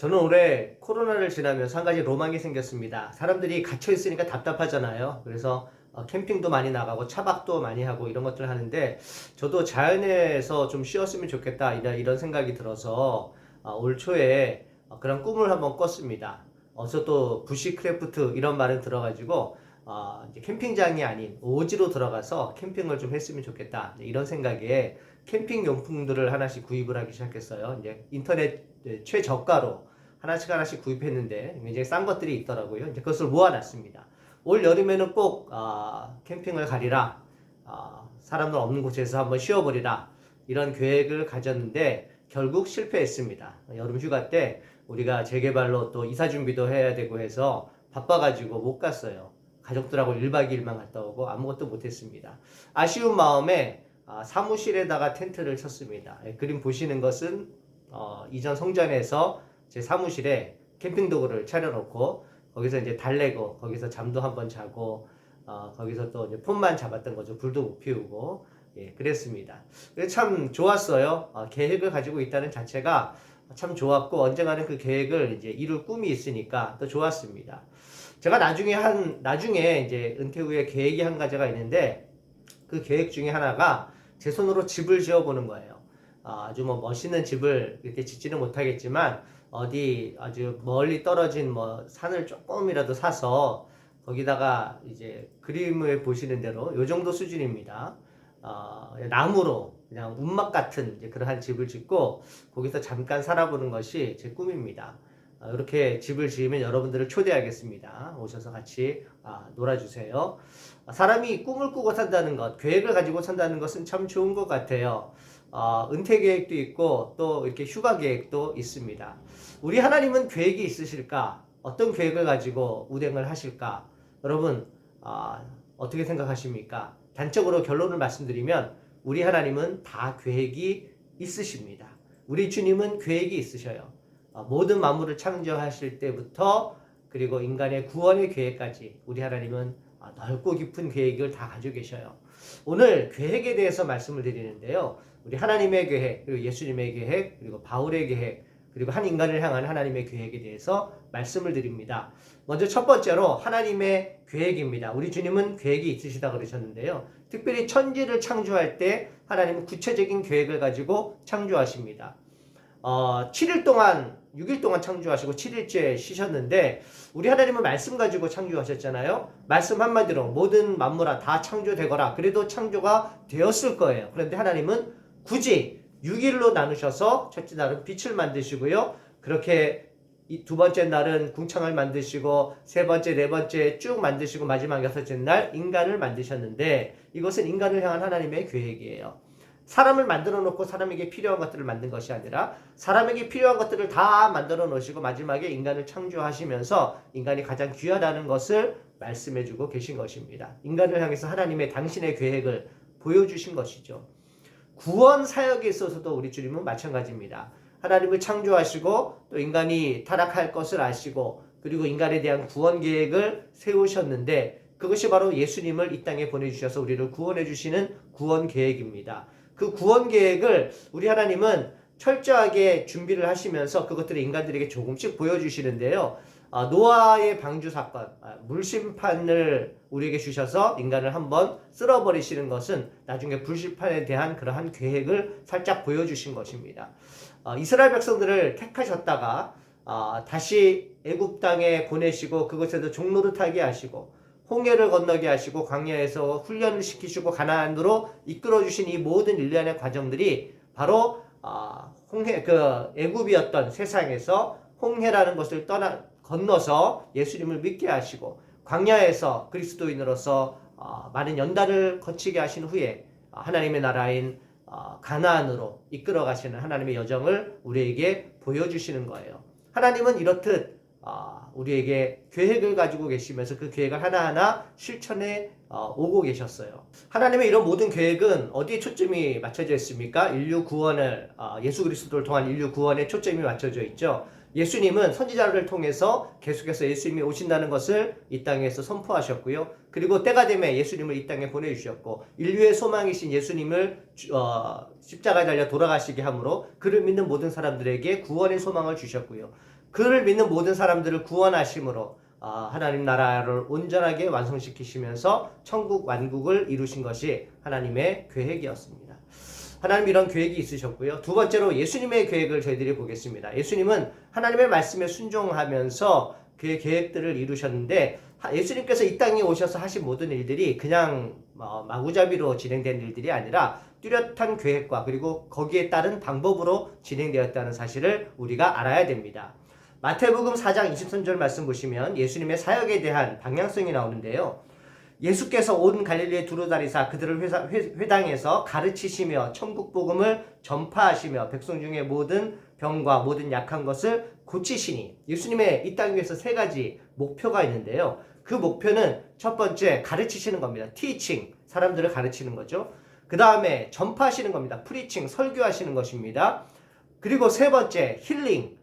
저는 올해 코로나를 지나면서 한 가지 로망이 생겼습니다. 사람들이 갇혀 있으니까 답답하잖아요. 그래서 캠핑도 많이 나가고 차박도 많이 하고 이런 것들 하는데 저도 자연에서 좀 쉬었으면 좋겠다 이런 생각이 들어서 올 초에 그런 꿈을 한번 꿨습니다. 어서 또 부시크래프트 이런 말은 들어가지고 이제 캠핑장이 아닌 오지로 들어가서 캠핑을 좀 했으면 좋겠다 이런 생각에 캠핑 용품들을 하나씩 구입을 하기 시작했어요. 이제 인터넷 최저가로 하나씩 구입했는데 굉장히 싼 것들이 있더라고요. 이제 그것을 모아놨습니다. 올 여름에는 꼭 캠핑을 가리라, 사람들 없는 곳에서 한번 쉬어버리라 이런 계획을 가졌는데 결국 실패했습니다. 여름 휴가 때 우리가 재개발로 또 이사 준비도 해야 되고 해서 바빠가지고 못 갔어요. 가족들하고 1박 2일만 갔다 오고 아무것도 못했습니다. 아쉬운 마음에 사무실에다가 텐트를 쳤습니다. 그림 보시는 것은 이전 성전에서 제 사무실에 캠핑 도구를 차려놓고 거기서 이제 달래고 거기서 잠도 한번 자고 거기서 또 이제 폰만 잡았던 거죠. 불도 못 피우고 그랬습니다. 참 좋았어요. 계획을 가지고 있다는 자체가 참 좋았고 언젠가는 그 계획을 이제 이룰 꿈이 있으니까 또 좋았습니다. 제가 나중에 이제 은퇴 후에 계획이 한 가지가 있는데 그 계획 중에 하나가 제 손으로 집을 지어보는 거예요. 아주 뭐 멋있는 집을 이렇게 짓지는 못하겠지만 어디 아주 멀리 떨어진 뭐 산을 조금이라도 사서 거기다가 이제 그림을 보시는 대로 요 정도 수준입니다. 나무로 그냥 운막 같은 이제 그러한 집을 짓고 거기서 잠깐 살아보는 것이 제 꿈입니다. 이렇게 집을 지으면 여러분들을 초대하겠습니다. 오셔서 같이 놀아주세요. 사람이 꿈을 꾸고 산다는 것, 계획을 가지고 산다는 것은 참 좋은 것 같아요. 은퇴 계획도 있고 또 이렇게 휴가 계획도 있습니다. 우리 하나님은 계획이 있으실까? 어떤 계획을 가지고 운행을 하실까? 여러분 어떻게 생각하십니까? 단적으로 결론을 말씀드리면 우리 하나님은 다 계획이 있으십니다. 우리 주님은 계획이 있으셔요. 모든 만물을 창조하실 때부터 그리고 인간의 구원의 계획까지 우리 하나님은 넓고 깊은 계획을 다 가지고 계셔요. 오늘 계획에 대해서 말씀을 드리는데요. 우리 하나님의 계획, 그리고 예수님의 계획, 그리고 바울의 계획, 그리고 한 인간을 향한 하나님의 계획에 대해서 말씀을 드립니다. 먼저 첫 번째로 하나님의 계획입니다. 우리 주님은 계획이 있으시다 그러셨는데요. 특별히 천지를 창조할 때 하나님은 구체적인 계획을 가지고 창조하십니다. 7일 동안 6일 동안 창조하시고 7일째 쉬셨는데 우리 하나님은 말씀 가지고 창조하셨잖아요. 말씀 한마디로 모든 만물아 다 창조되거라. 그래도 창조가 되었을 거예요. 그런데 하나님은 굳이 6일로 나누셔서 첫째 날은 빛을 만드시고요. 그렇게 두 번째 날은 궁창을 만드시고 세 번째, 네 번째 쭉 만드시고 마지막 여섯째 날 인간을 만드셨는데 이것은 인간을 향한 하나님의 계획이에요. 사람을 만들어 놓고 사람에게 필요한 것들을 만든 것이 아니라 사람에게 필요한 것들을 다 만들어 놓으시고 마지막에 인간을 창조하시면서 인간이 가장 귀하다는 것을 말씀해 주고 계신 것입니다. 인간을 향해서 하나님의 당신의 계획을 보여주신 것이죠. 구원 사역에 있어서도 우리 주님은 마찬가지입니다. 하나님을 창조하시고 또 인간이 타락할 것을 아시고 그리고 인간에 대한 구원 계획을 세우셨는데 그것이 바로 예수님을 이 땅에 보내주셔서 우리를 구원해 주시는 구원 계획입니다. 그 구원 계획을 우리 하나님은 철저하게 준비를 하시면서 그것들을 인간들에게 조금씩 보여주시는데요. 노아의 방주 사건, 물심판을 우리에게 주셔서 인간을 한번 쓸어버리시는 것은 나중에 불심판에 대한 그러한 계획을 살짝 보여주신 것입니다. 이스라엘 백성들을 택하셨다가 다시 애굽 땅에 보내시고 그곳에서 종노릇하게 하시고 홍해를 건너게 하시고 광야에서 훈련을 시키시고 가나안으로 이끌어 주신 이 모든 일련의 과정들이 바로 애굽이었던 세상에서 홍해라는 것을 건너서 예수님을 믿게 하시고 광야에서 그리스도인으로서 많은 연단을 거치게 하신 후에 하나님의 나라인 가나안으로 이끌어 가시는 하나님의 여정을 우리에게 보여주시는 거예요. 하나님은 이렇듯 우리에게 계획을 가지고 계시면서 그 계획을 하나하나 실천해 오고 계셨어요. 하나님의 이런 모든 계획은 어디에 초점이 맞춰져 있습니까? 인류 구원을 예수 그리스도를 통한 인류 구원에 초점이 맞춰져 있죠. 예수님은 선지자를 통해서 계속해서 예수님이 오신다는 것을 이 땅에서 선포하셨고요. 그리고 때가 되면 예수님을 이 땅에 보내주셨고 인류의 소망이신 예수님을 십자가에 달려 돌아가시게 함으로 그를 믿는 모든 사람들에게 구원의 소망을 주셨고요. 그를 믿는 모든 사람들을 구원하심으로 하나님 나라를 온전하게 완성시키시면서 천국 완국을 이루신 것이 하나님의 계획이었습니다. 하나님 이런 계획이 있으셨고요. 두 번째로 예수님의 계획을 저희들이 보겠습니다. 예수님은 하나님의 말씀에 순종하면서 그의 계획들을 이루셨는데 예수님께서 이 땅에 오셔서 하신 모든 일들이 그냥 마구잡이로 진행된 일들이 아니라 뚜렷한 계획과 그리고 거기에 따른 방법으로 진행되었다는 사실을 우리가 알아야 됩니다. 마태복음 4장 23절 말씀 보시면 예수님의 사역에 대한 방향성이 나오는데요. 예수께서 온 갈릴리에 두루다니사 그들을 회당에서 가르치시며 천국 복음을 전파하시며 백성 중에 모든 병과 모든 약한 것을 고치시니, 예수님의 이 땅 위에서 세 가지 목표가 있는데요. 그 목표는 첫 번째 가르치시는 겁니다. teaching, 사람들을 가르치는 거죠. 그 다음에 전파하시는 겁니다. preaching, 설교하시는 것입니다. 그리고 세 번째 healing,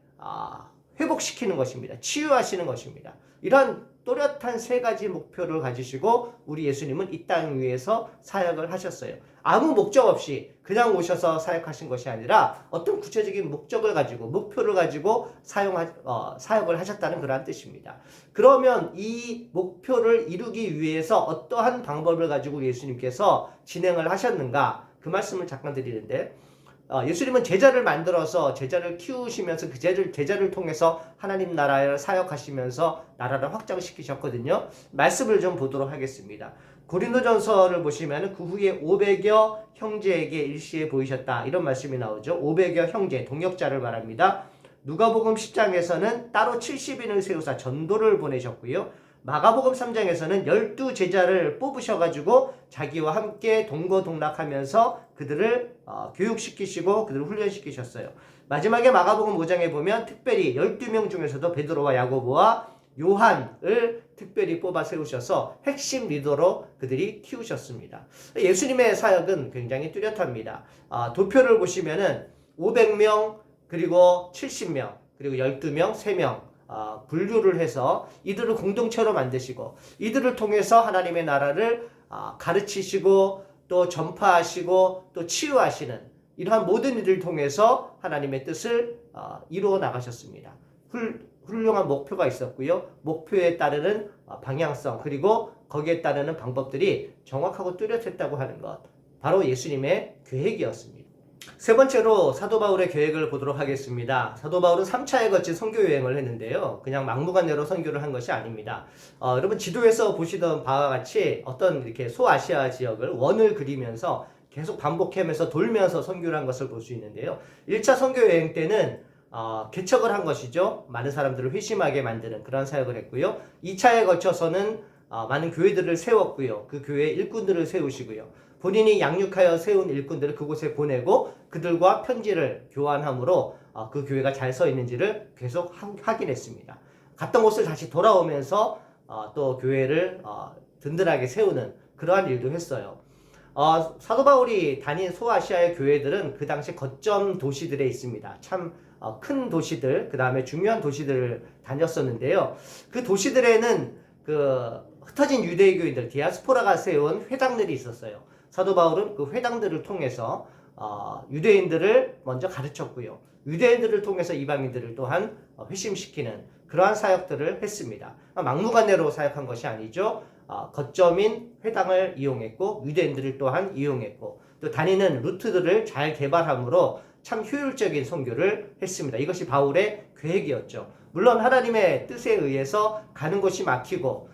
회복시키는 것입니다. 치유하시는 것입니다. 이런 또렷한 세 가지 목표를 가지시고 우리 예수님은 이 땅 위에서 사역을 하셨어요. 아무 목적 없이 그냥 오셔서 사역하신 것이 아니라 어떤 구체적인 목적을 가지고 목표를 가지고 사역을 하셨다는 그러한 뜻입니다. 그러면 이 목표를 이루기 위해서 어떠한 방법을 가지고 예수님께서 진행을 하셨는가, 그 말씀을 잠깐 드리는데, 예수님은 제자를 만들어서 제자를 키우시면서 그 제자를 통해서 하나님 나라를 사역하시면서 나라를 확장시키셨거든요. 말씀을 좀 보도록 하겠습니다. 고린도전서를 보시면 그 후에 500여 형제에게 일시에 보이셨다, 이런 말씀이 나오죠. 500여 형제, 동역자를 말합니다. 누가복음 10장에서는 따로 70인을 세우사 전도를 보내셨고요. 마가복음 3장에서는 12제자를 뽑으셔가지고 자기와 함께 동거동락하면서 그들을 교육시키시고 그들을 훈련시키셨어요. 마지막에 마가복음 5장에 보면 특별히 12명 중에서도 베드로와 야고보와 요한을 특별히 뽑아 세우셔서 핵심 리더로 그들이 키우셨습니다. 예수님의 사역은 굉장히 뚜렷합니다. 도표를 보시면은 500명, 그리고 70명, 그리고 12명, 3명 분류를 해서 이들을 공동체로 만드시고 이들을 통해서 하나님의 나라를 가르치시고 또 전파하시고 또 치유하시는 이러한 모든 일을 통해서 하나님의 뜻을 이루어 나가셨습니다. 훌륭한 목표가 있었고요. 목표에 따르는 방향성, 그리고 거기에 따르는 방법들이 정확하고 뚜렷했다고 하는 것, 바로 예수님의 계획이었습니다. 세 번째로 사도 바울의 계획을 보도록 하겠습니다. 사도 바울은 3차에 걸친 선교 여행을 했는데요. 그냥 막무가내로 선교를 한 것이 아닙니다. 여러분 지도에서 보시던 바와 같이 어떤 이렇게 소아시아 지역을 원을 그리면서 계속 반복하면서 돌면서 선교를 한 것을 볼 수 있는데요. 1차 선교 여행 때는 개척을 한 것이죠. 많은 사람들을 회심하게 만드는 그런 사역을 했고요. 2차에 거쳐서는 많은 교회들을 세웠고요. 그 교회 일꾼들을 세우시고요. 본인이 양육하여 세운 일꾼들을 그곳에 보내고 그들과 편지를 교환함으로 그 교회가 잘 서 있는지를 계속 확인했습니다. 갔던 곳을 다시 돌아오면서 또 교회를 든든하게 세우는 그러한 일도 했어요. 사도 바울이 다닌 소아시아의 교회들은 그 당시 거점 도시들에 있습니다. 참 큰 도시들, 그 다음에 중요한 도시들을 다녔었는데요. 그 도시들에는 그 흩어진 유대교인들, 디아스포라가 세운 회당들이 있었어요. 사도 바울은 그 회당들을 통해서 유대인들을 먼저 가르쳤고요. 유대인들을 통해서 이방인들을 또한 회심시키는 그러한 사역들을 했습니다. 막무가내로 사역한 것이 아니죠. 거점인 회당을 이용했고 유대인들을 또한 이용했고 또 다니는 루트들을 잘 개발함으로 참 효율적인 선교를 했습니다. 이것이 바울의 계획이었죠. 물론 하나님의 뜻에 의해서 가는 곳이 막히고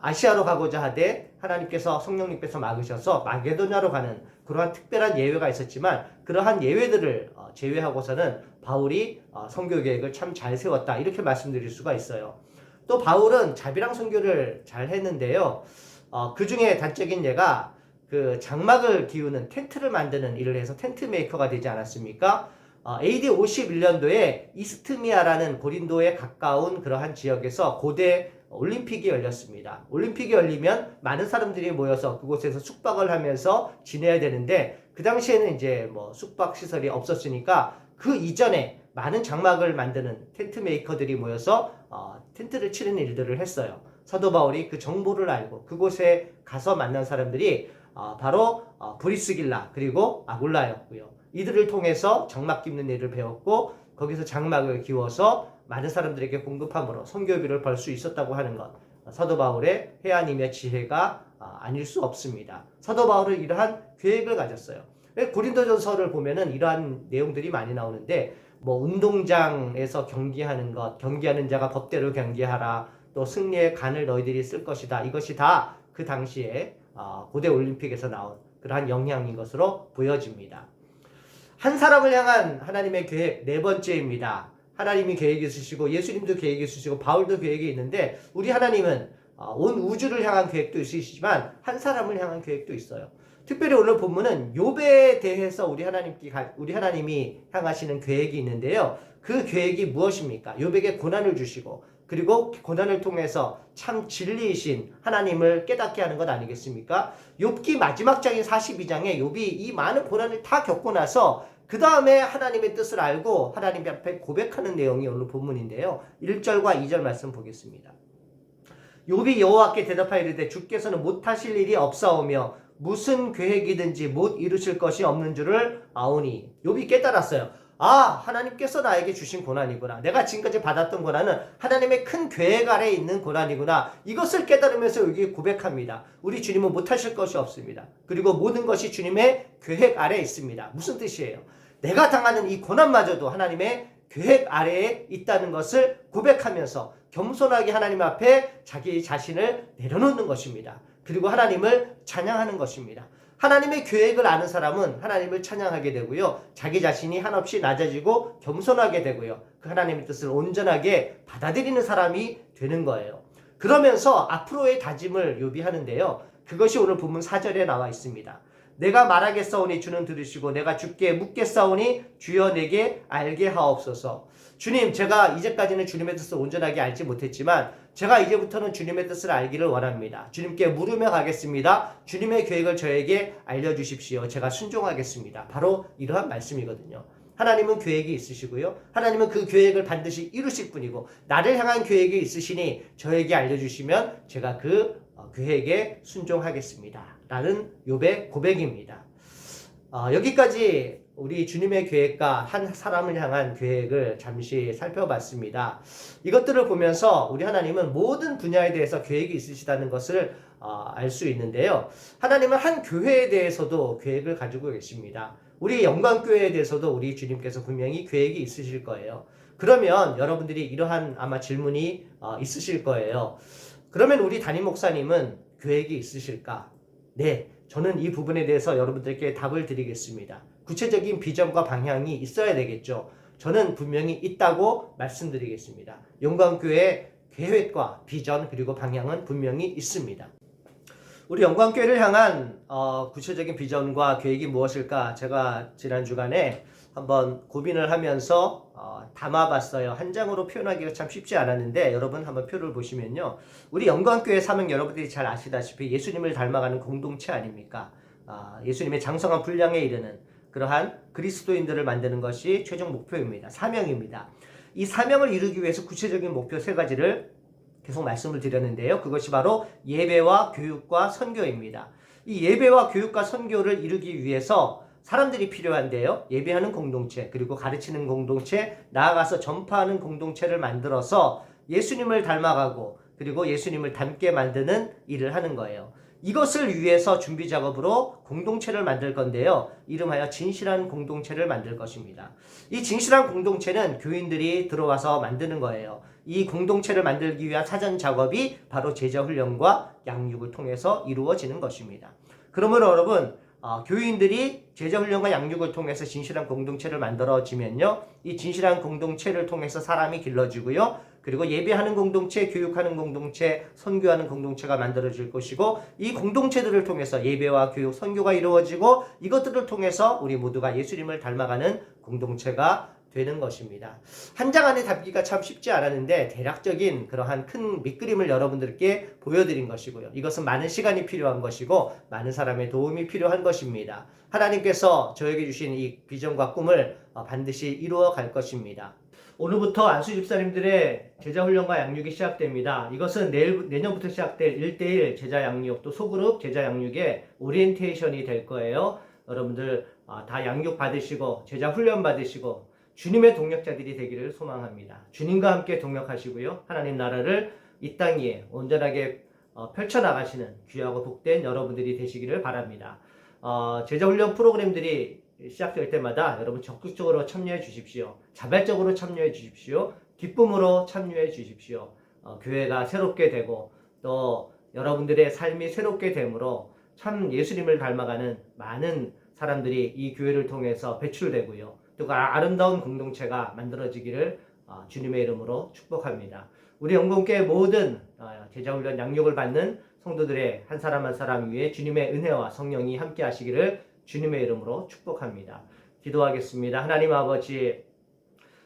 아시아로 가고자 하되 하나님께서 성령님께서 막으셔서 마게도냐로 가는 그러한 특별한 예외가 있었지만 그러한 예외들을 제외하고서는 바울이 선교 계획을 참 잘 세웠다, 이렇게 말씀드릴 수가 있어요. 또 바울은 자비랑 선교를 잘 했는데요. 그 중에 단적인 예가 그 장막을 기우는 텐트를 만드는 일을 해서 텐트 메이커가 되지 않았습니까? AD 51년도에 이스트미아라는 고린도에 가까운 그러한 지역에서 고대 올림픽이 열렸습니다. 올림픽이 열리면 많은 사람들이 모여서 그곳에서 숙박을 하면서 지내야 되는데 그 당시에는 이제 뭐 숙박 시설이 없었으니까 그 이전에 많은 장막을 만드는 텐트 메이커들이 모여서 텐트를 치는 일들을 했어요. 사도 바울이 그 정보를 알고 그곳에 가서 만난 사람들이 바로 브리스길라 그리고 아굴라였고요. 이들을 통해서 장막 깁는 일을 배웠고 거기서 장막을 기워서 많은 사람들에게 공급함으로 선교비를 벌 수 있었다고 하는 것, 사도 바울의 회하님의 지혜가 아닐 수 없습니다. 사도 바울은 이러한 계획을 가졌어요. 고린도전서를 보면은 이러한 내용들이 많이 나오는데, 뭐 운동장에서 경기하는 것, 경기하는 자가 법대로 경기하라, 또 승리의 간을 너희들이 쓸 것이다. 이것이 다 그 당시에 고대 올림픽에서 나온 그러한 영향인 것으로 보여집니다. 한 사람을 향한 하나님의 계획, 네 번째입니다. 하나님이 계획이 있으시고 예수님도 계획이 있으시고 바울도 계획이 있는데, 우리 하나님은 온 우주를 향한 계획도 있으시지만 한 사람을 향한 계획도 있어요. 특별히 오늘 본문은 욥에 대해서 우리 하나님이 향하시는 계획이 있는데요. 그 계획이 무엇입니까? 욥에게 고난을 주시고, 그리고 고난을 통해서 참 진리이신 하나님을 깨닫게 하는 것 아니겠습니까? 욥기 마지막 장인 42장에 욥이 이 많은 고난을 다 겪고 나서 그 다음에 하나님의 뜻을 알고 하나님 앞에 고백하는 내용이 오늘 본문인데요. 1절과 2절 말씀 보겠습니다. 욥이 여호와께 대답하여 이르되 주께서는 못하실 일이 없사오며 무슨 계획이든지 못 이루실 것이 없는 줄을 아오니. 욥이 깨달았어요. 하나님께서 나에게 주신 고난이구나. 내가 지금까지 받았던 고난은 하나님의 큰 계획 아래에 있는 고난이구나. 이것을 깨달으면서 여기 고백합니다. 우리 주님은 못하실 것이 없습니다. 그리고 모든 것이 주님의 계획 아래에 있습니다. 무슨 뜻이에요? 내가 당하는 이 고난마저도 하나님의 계획 아래에 있다는 것을 고백하면서 겸손하게 하나님 앞에 자기 자신을 내려놓는 것입니다. 그리고 하나님을 찬양하는 것입니다. 하나님의 계획을 아는 사람은 하나님을 찬양하게 되고요. 자기 자신이 한없이 낮아지고 겸손하게 되고요. 그 하나님의 뜻을 온전하게 받아들이는 사람이 되는 거예요. 그러면서 앞으로의 다짐을 욥이 하는데요. 그것이 오늘 본문 4절에 나와 있습니다. 내가 말하겠사오니 주는 들으시고 내가 주께 묻겠사오니 주여 내게 알게 하옵소서. 주님, 제가 이제까지는 주님의 뜻을 온전하게 알지 못했지만 제가 이제부터는 주님의 뜻을 알기를 원합니다. 주님께 물으며 가겠습니다. 주님의 계획을 저에게 알려주십시오. 제가 순종하겠습니다. 바로 이러한 말씀이거든요. 하나님은 계획이 있으시고요. 하나님은 그 계획을 반드시 이루실 분이고, 나를 향한 계획이 있으시니 저에게 알려주시면 제가 그 계획에 순종하겠습니다. 라는 욥의 고백입니다. 여기까지 우리 주님의 계획과 한 사람을 향한 계획을 잠시 살펴봤습니다. 이것들을 보면서 우리 하나님은 모든 분야에 대해서 계획이 있으시다는 것을 알 수 있는데요. 하나님은 한 교회에 대해서도 계획을 가지고 계십니다. 우리 영광교회에 대해서도 우리 주님께서 분명히 계획이 있으실 거예요. 그러면 여러분들이 이러한 아마 질문이 있으실 거예요. 그러면 우리 담임 목사님은 계획이 있으실까? 네, 저는 이 부분에 대해서 여러분들께 답을 드리겠습니다. 구체적인 비전과 방향이 있어야 되겠죠. 저는 분명히 있다고 말씀드리겠습니다. 영광교회의 계획과 비전 그리고 방향은 분명히 있습니다. 우리 영광교회를 향한 구체적인 비전과 계획이 무엇일까? 제가 지난 주간에 한번 고민을 하면서 담아봤어요. 한 장으로 표현하기가 참 쉽지 않았는데, 여러분 한번 표를 보시면요. 우리 영광교회 사명 여러분들이 잘 아시다시피 예수님을 닮아가는 공동체 아닙니까? 예수님의 장성한 분량에 이르는 그러한 그리스도인들을 만드는 것이 최종 목표입니다. 사명입니다. 이 사명을 이루기 위해서 구체적인 목표 3가지를 계속 말씀을 드렸는데요. 그것이 바로 예배와 교육과 선교입니다. 이 예배와 교육과 선교를 이루기 위해서 사람들이 필요한데요. 예배하는 공동체, 그리고 가르치는 공동체, 나아가서 전파하는 공동체를 만들어서 예수님을 닮아가고 그리고 예수님을 닮게 만드는 일을 하는 거예요. 이것을 위해서 준비 작업으로 공동체를 만들 건데요. 이름하여 진실한 공동체를 만들 것입니다. 이 진실한 공동체는 교인들이 들어와서 만드는 거예요. 이 공동체를 만들기 위한 사전 작업이 바로 제자 훈련과 양육을 통해서 이루어지는 것입니다. 그러므로 여러분, 교인들이 제자 훈련과 양육을 통해서 진실한 공동체를 만들어지면요, 이 진실한 공동체를 통해서 사람이 길러지고요, 그리고 예배하는 공동체, 교육하는 공동체, 선교하는 공동체가 만들어질 것이고, 이 공동체들을 통해서 예배와 교육, 선교가 이루어지고, 이것들을 통해서 우리 모두가 예수님을 닮아가는 공동체가 되는 것입니다. 한 장 안에 담기가 참 쉽지 않았는데 대략적인 그러한 큰 밑그림을 여러분들께 보여드린 것이고요. 이것은 많은 시간이 필요한 것이고 많은 사람의 도움이 필요한 것입니다. 하나님께서 저에게 주신 이 비전과 꿈을 반드시 이루어 갈 것입니다. 오늘부터 안수 집사님들의 제자훈련과 양육이 시작됩니다. 이것은 내년부터 시작될 1:1 제자 양육, 또 소그룹 제자 양육의 오리엔테이션이 될 거예요. 여러분들 다 양육 받으시고 제자 훈련 받으시고 주님의 동력자들이 되기를 소망합니다. 주님과 함께 동력하시고요. 하나님 나라를 이 땅 위에 온전하게 펼쳐나가시는 귀하고 복된 여러분들이 되시기를 바랍니다. 제자훈련 프로그램들이 시작될 때마다 여러분 적극적으로 참여해 주십시오. 자발적으로 참여해 주십시오. 기쁨으로 참여해 주십시오. 교회가 새롭게 되고 또 여러분들의 삶이 새롭게 되므로 참 예수님을 닮아가는 많은 사람들이 이 교회를 통해서 배출되고요. 또 아름다운 공동체가 만들어지기를 주님의 이름으로 축복합니다. 우리 영공교회 모든 제자훈련 양육을 받는 성도들의 한 사람 한 사람 위에 주님의 은혜와 성령이 함께 하시기를 주님의 이름으로 축복합니다. 기도하겠습니다. 하나님 아버지,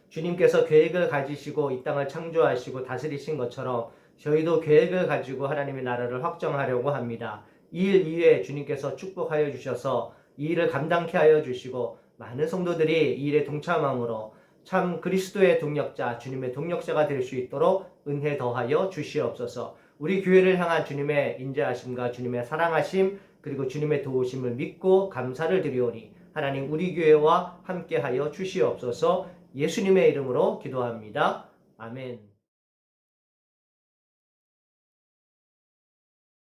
주님께서 계획을 가지시고 이 땅을 창조하시고 다스리신 것처럼 저희도 계획을 가지고 하나님의 나라를 확정하려고 합니다. 이 일 이외에 주님께서 축복하여 주셔서 이 일을 감당케 하여 주시고 많은 성도들이 이 일에 동참함으로 참 그리스도의 동력자, 주님의 동력자가 될 수 있도록 은혜 더하여 주시옵소서. 우리 교회를 향한 주님의 인자하심과 주님의 사랑하심 그리고 주님의 도우심을 믿고 감사를 드리오니 하나님 우리 교회와 함께하여 주시옵소서. 예수님의 이름으로 기도합니다. 아멘.